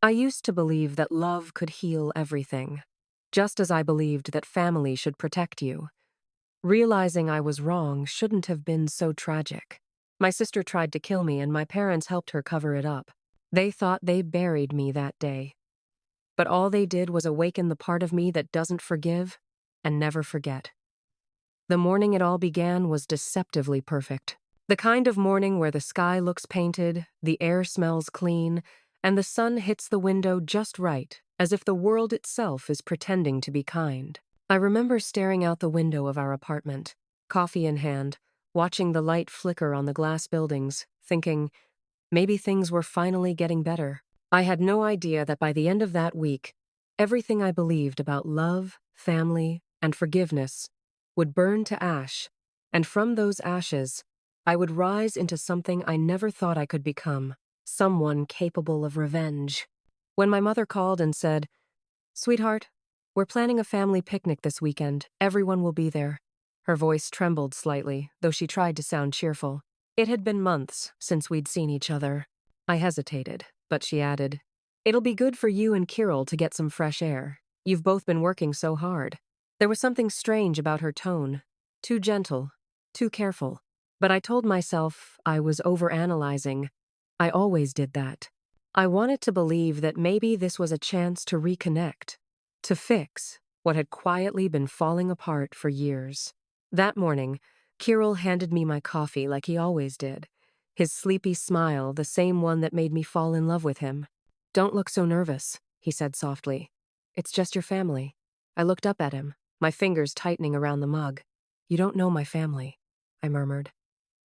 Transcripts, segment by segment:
I used to believe that love could heal everything, just as I believed that family should protect you. Realizing I was wrong shouldn't have been so tragic. My sister tried to kill me, and my parents helped her cover it up. They thought they buried me that day. But all they did was awaken the part of me that doesn't forgive and never forget. The morning it all began was deceptively perfect. The kind of morning where the sky looks painted, the air smells clean, and the sun hits the window just right, as if the world itself is pretending to be kind. I remember staring out the window of our apartment, coffee in hand, watching the light flicker on the glass buildings, thinking, maybe things were finally getting better. I had no idea that by the end of that week, everything I believed about love, family, and forgiveness would burn to ash, and from those ashes, I would rise into something I never thought I could become, someone capable of revenge. When my mother called and said, "Sweetheart, we're planning a family picnic this weekend. Everyone will be there." Her voice trembled slightly, though she tried to sound cheerful. It had been months since we'd seen each other. I hesitated, but she added, "It'll be good for you and Kirill to get some fresh air. You've both been working so hard." There was something strange about her tone, too gentle, too careful. But I told myself I was overanalyzing. I always did that. I wanted to believe that maybe this was a chance to reconnect, to fix what had quietly been falling apart for years. That morning, Kirill handed me my coffee like he always did, his sleepy smile the same one that made me fall in love with him. "Don't look so nervous," he said softly. "It's just your family." I looked up at him, my fingers tightening around the mug. "You don't know my family," I murmured.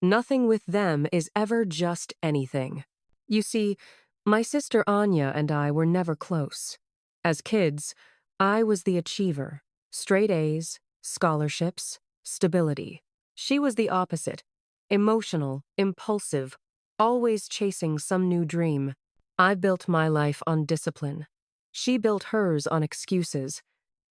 "Nothing with them is ever just anything. You see, my sister Anya and I were never close. As kids, I was the achiever, straight A's, scholarships, stability. She was the opposite, emotional, impulsive, always chasing some new dream. I built my life on discipline. She built hers on excuses.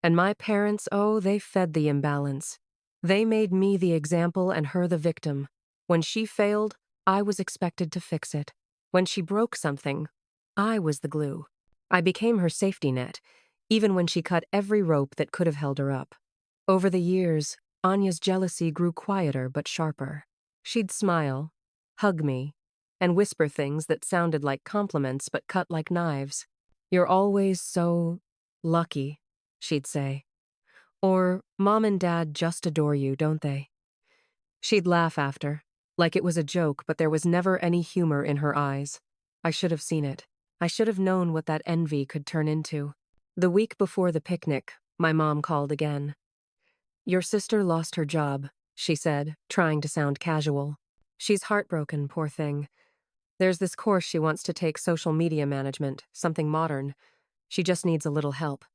And my parents, oh, they fed the imbalance. They made me the example and her the victim. When she failed, I was expected to fix it. When she broke something, I was the glue. I became her safety net, even when she cut every rope that could have held her up. Over the years, Anya's jealousy grew quieter but sharper. She'd smile, hug me, and whisper things that sounded like compliments but cut like knives. "You're always so lucky," she'd say. Or, "Mom and Dad just adore you, don't they?" She'd laugh after, like it was a joke, but there was never any humor in her eyes. I should have seen it. I should have known what that envy could turn into. The week before the picnic, my mom called again. "Your sister lost her job," she said, trying to sound casual. "She's heartbroken, poor thing. There's this course she wants to take, social media management, something modern. She just needs a little help."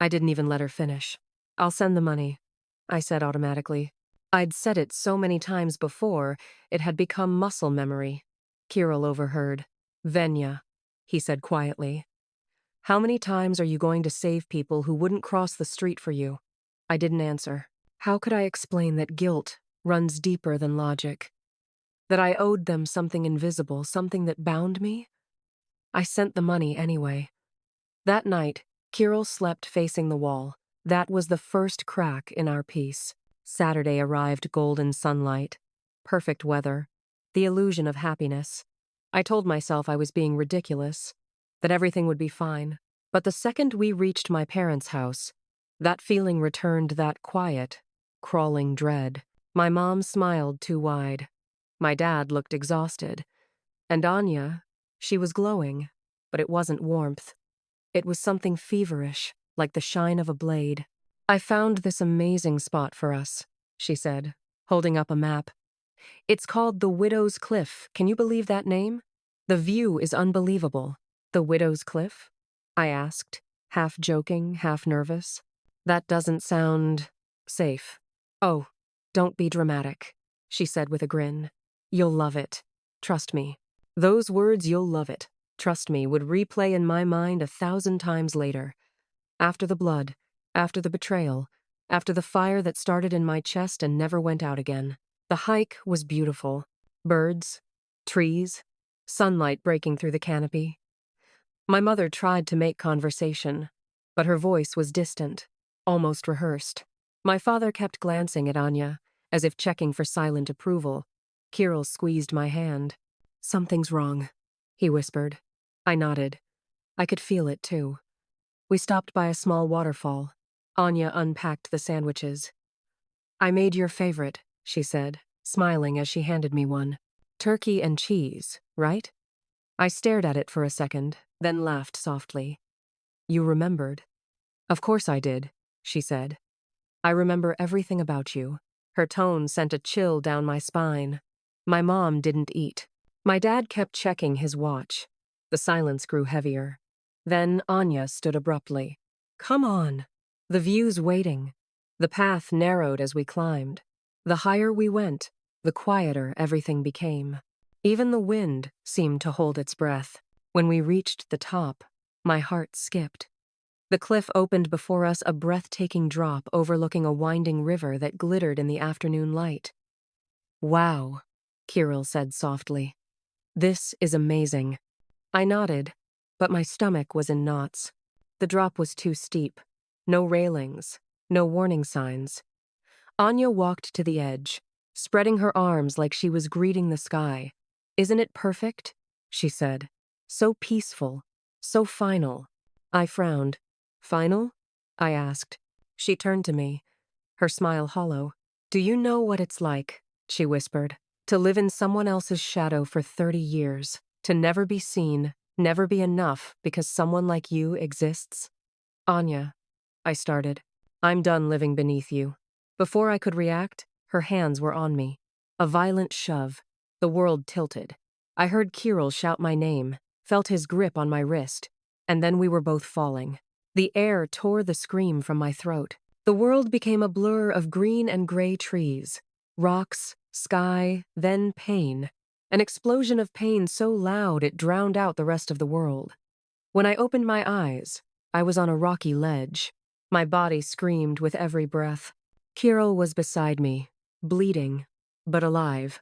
I didn't even let her finish. "I'll send the money," I said automatically. I'd said it so many times before, it had become muscle memory. Kirill overheard. "Venya," he said quietly. "How many times are you going to save people who wouldn't cross the street for you?" I didn't answer. How could I explain that guilt runs deeper than logic? That I owed them something invisible, something that bound me? I sent the money anyway. That night, Kirill slept facing the wall. That was the first crack in our peace. Saturday arrived, golden sunlight, perfect weather, the illusion of happiness. I told myself I was being ridiculous, that everything would be fine. But the second we reached my parents' house, that feeling returned, that quiet, crawling dread. My mom smiled too wide. My dad looked exhausted. And Anya, she was glowing, but it wasn't warmth. It was something feverish, like the shine of a blade. "I found this amazing spot for us," she said, holding up a map. "It's called the Widow's Cliff. Can you believe that name? The view is unbelievable." "The Widow's Cliff?" I asked, half joking, half nervous. "That doesn't sound safe." "Oh, don't be dramatic," she said with a grin. "You'll love it. Trust me." Those words, "you'll love it, trust me," would replay in my mind 1,000 times later. After the blood, after the betrayal, after the fire that started in my chest and never went out again. The hike was beautiful. Birds, trees, sunlight breaking through the canopy. My mother tried to make conversation, but her voice was distant, almost rehearsed. My father kept glancing at Anya, as if checking for silent approval. Kirill squeezed my hand. "Something's wrong," he whispered. I nodded. I could feel it, too. We stopped by a small waterfall. Anya unpacked the sandwiches. "I made your favorite," she said, smiling as she handed me one. "Turkey and cheese, right?" I stared at it for a second, then laughed softly. "You remembered?" "Of course I did," she said. "I remember everything about you." Her tone sent a chill down my spine. My mom didn't eat. My dad kept checking his watch. The silence grew heavier. Then Anya stood abruptly. "Come on." The view's waiting. The path narrowed as we climbed. The higher we went, the quieter everything became. Even the wind seemed to hold its breath. When we reached the top, my heart skipped. The cliff opened before us, a breathtaking drop overlooking a winding river that glittered in the afternoon light. "Wow," Kirill said softly. "This is amazing." I nodded, but my stomach was in knots. The drop was too steep. No railings, no warning signs. Anya walked to the edge, spreading her arms like she was greeting the sky. "Isn't it perfect?" she said. "So peaceful, so final." I frowned. "Final?" I asked. She turned to me, her smile hollow. "Do you know what it's like," she whispered, "to live in someone else's shadow for 30 years, to never be seen, never be enough because someone like you exists?" "Anya," I started, "I'm done living beneath you." Before I could react, her hands were on me. A violent shove. The world tilted. I heard Kirill shout my name, felt his grip on my wrist, and then we were both falling. The air tore the scream from my throat. The world became a blur of green and gray trees, rocks, sky, then pain. An explosion of pain so loud it drowned out the rest of the world. When I opened my eyes, I was on a rocky ledge. My body screamed with every breath. Kirill was beside me, bleeding, but alive.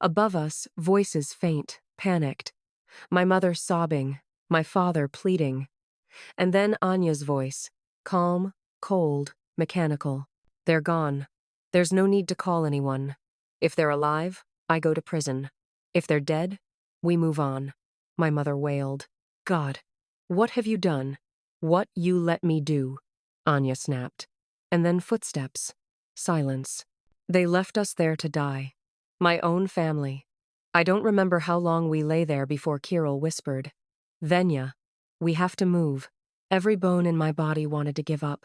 Above us, voices faint, panicked. My mother sobbing, my father pleading. And then Anya's voice, calm, cold, mechanical. "They're gone. There's no need to call anyone. If they're alive, I go to prison. If they're dead, we move on." My mother wailed. "God, what have you done? What you let me do?" Anya snapped. And then footsteps. Silence. They left us there to die. My own family. I don't remember how long we lay there before Kirill whispered, "Venya, we have to move." Every bone in my body wanted to give up.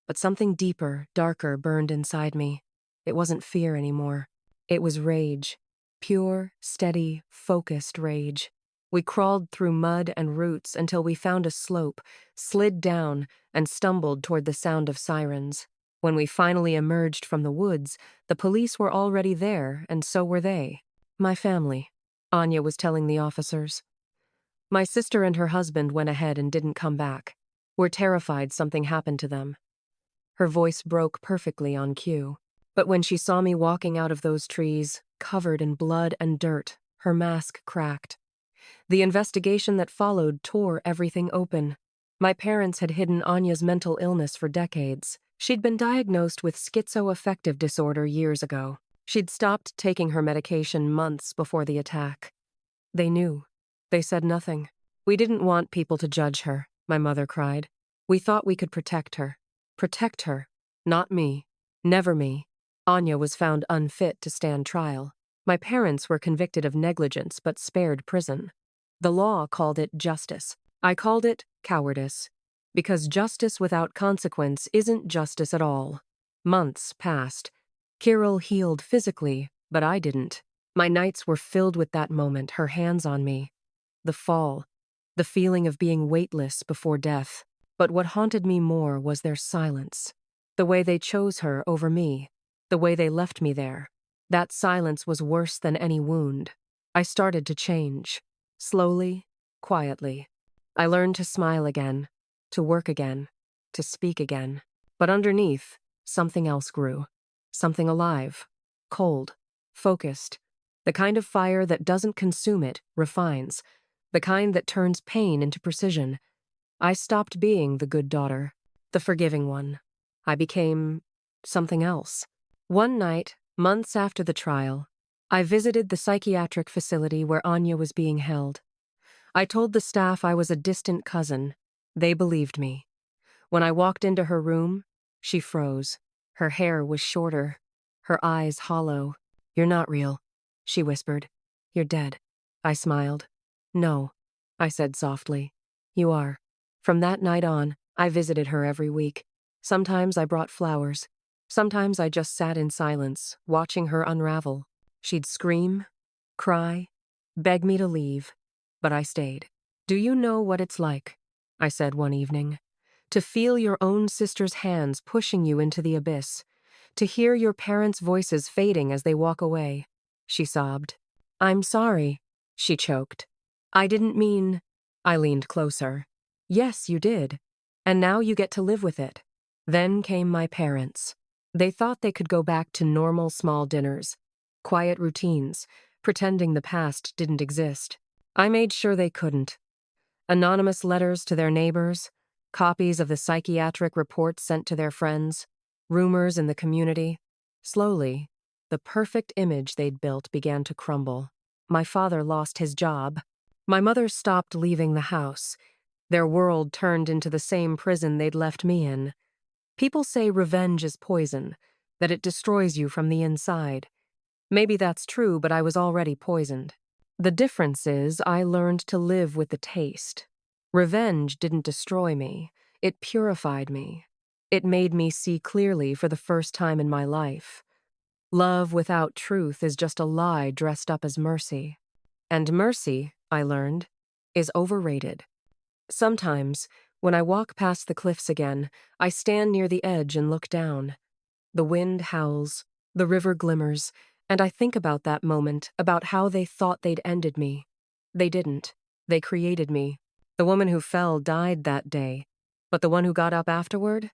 But something deeper, darker burned inside me. It wasn't fear anymore. It was rage. Pure, steady, focused rage. We crawled through mud and roots until we found a slope, slid down, and stumbled toward the sound of sirens. When we finally emerged from the woods, the police were already there, and so were they. "My family," Anya was telling the officers. "My sister and her husband went ahead and didn't come back. We're terrified something happened to them." Her voice broke perfectly on cue. But when she saw me walking out of those trees, covered in blood and dirt, her mask cracked. The investigation that followed tore everything open. My parents had hidden Anya's mental illness for decades. She'd been diagnosed with schizoaffective disorder years ago. She'd stopped taking her medication months before the attack. They knew. They said nothing. "We didn't want people to judge her," my mother cried. "We thought we could protect her. Protect her. Not me. Never me." Anya was found unfit to stand trial. My parents were convicted of negligence but spared prison. The law called it justice. I called it cowardice. Because justice without consequence isn't justice at all. Months passed. Kirill healed physically, but I didn't. My nights were filled with that moment, her hands on me. The fall. The feeling of being weightless before death. But what haunted me more was their silence. The way they chose her over me. The way they left me there. That silence was worse than any wound. I started to change. Slowly, quietly. I learned to smile again, to work again, to speak again. But underneath, something else grew. Something alive, cold, focused. The kind of fire that doesn't consume it, refines. the kind that turns pain into precision. I stopped being the good daughter, the forgiving one. I became something else. One night, months after the trial, I visited the psychiatric facility where Anya was being held. I told the staff I was a distant cousin. They believed me. When I walked into her room, she froze. Her hair was shorter, her eyes hollow. "You're not real," she whispered. "You're dead." I smiled. "No," I said softly. "You are." From that night on, I visited her every week. Sometimes I brought flowers. Sometimes I just sat in silence, watching her unravel. She'd scream, cry, beg me to leave, but I stayed. "Do you know what it's like?" I said one evening. "To feel your own sister's hands pushing you into the abyss. To hear your parents' voices fading as they walk away." She sobbed. "I'm sorry," she choked. "I didn't mean—" I leaned closer. "Yes, you did. And now you get to live with it." Then came my parents. They thought they could go back to normal small dinners, quiet routines, pretending the past didn't exist. I made sure they couldn't. Anonymous letters to their neighbors, copies of the psychiatric reports sent to their friends, rumors in the community. Slowly, the perfect image they'd built began to crumble. My father lost his job. My mother stopped leaving the house. Their world turned into the same prison they'd left me in. People say revenge is poison, that it destroys you from the inside. Maybe that's true, but I was already poisoned. The difference is I learned to live with the taste. Revenge didn't destroy me. It purified me. It made me see clearly for the first time in my life. Love without truth is just a lie dressed up as mercy. And mercy, I learned, is overrated. Sometimes, when I walk past the cliffs again, I stand near the edge and look down. The wind howls, the river glimmers, and I think about that moment, about how they thought they'd ended me. They didn't. They created me. The woman who fell died that day, but the one who got up afterward,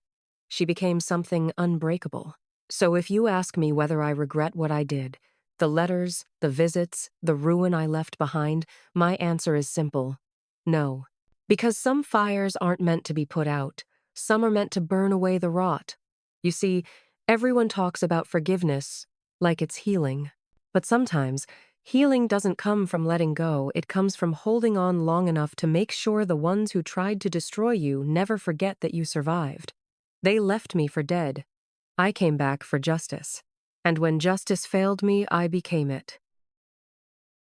she became something unbreakable. So if you ask me whether I regret what I did, the letters, the visits, the ruin I left behind, my answer is simple: no. Because some fires aren't meant to be put out. Some are meant to burn away the rot. You see, everyone talks about forgiveness like it's healing. But sometimes, healing doesn't come from letting go. It comes from holding on long enough to make sure the ones who tried to destroy you never forget that you survived. They left me for dead. I came back for justice. And when justice failed me, I became it.